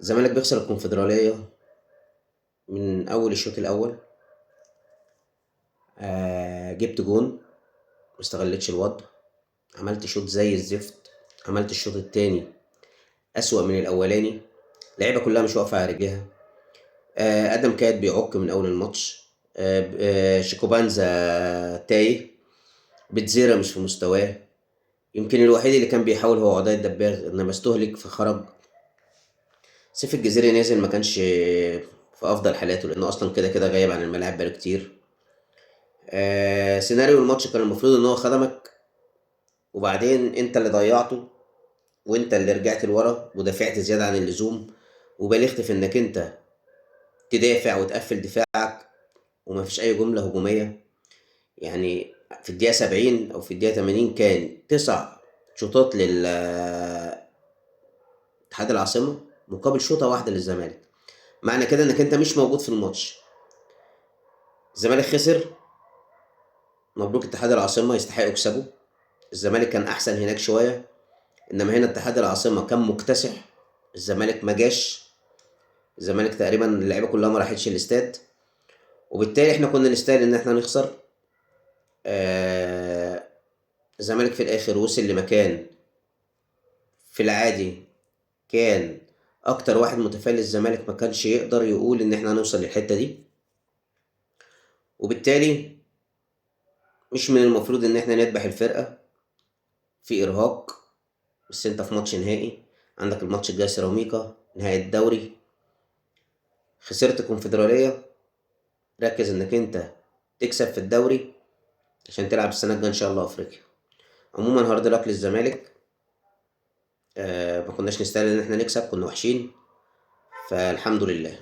الزمالك بيخسر الكونفدرالية من أول الشوط الأول. جبت جون واستغلتش الوضع، عملت شوط زي الزفت، عملت الشوط التاني أسوأ من الأولاني. اللعيبة كلها مش واقفة على رجليها. آدم كاد بيعك من أول الماتش. شيكوبانزا تايه. بتزيرا مش في مستواه. يمكن الوحيد اللي كان بيحاول هو عضاية الدباغ، إنما استهلك فخرج. سيف الجزيري نازل ما كانش في أفضل حالاته، لأنه أصلا كده كده غايب عن الملاعب بقاله كتير. سيناريو الماتش كان المفروض إن هو خدمك، وبعدين أنت اللي ضيعته، وأنت اللي رجعت لورا ودافعت زيادة عن اللزوم، وبالغت في إنك أنت تدافع وتقفل دفاعك، ومفيش أي جملة هجومية. يعني في الدقيقة 70 أو في الدقيقة 80 كان 9 شوطات للاتحاد العاصمة مقابل شوطة واحدة للزمالك. معنى كده إنك أنت مش موجود في الماتش. الزمالك خسر، مبروك اتحاد العاصمة، يستحقوا يكسبوا. الزمالك كان أحسن هناك شوية، إنما هنا اتحاد العاصمة كان مكتسح، الزمالك ما جاش. الزمالك تقريبا اللعيبة كلها ما راحتش الاستاد، وبالتالي احنا كنا نستاهل إن احنا نخسر. آه، الزمالك في الآخر وصل لمكان في العادي كان أكتر واحد متفائل. الزمالك ما كانش يقدر يقول إن احنا هنوصل للحتة دي، وبالتالي مش من المفروض إن احنا نذبح الفرقة في إرهاق. بس أنت في ماتش نهائي، عندك الماتش الجاي سيراميكا نهائي الدوري. خسرت الكونفدرالية، ركز إنك أنت تكسب في الدوري عشان تلعب السنة الجاية إن شاء الله أفريقيا. عموما هارد لك للزمالك. ما كناش نستاهل إن احنا نكسب، كنا وحشين، فالحمد لله.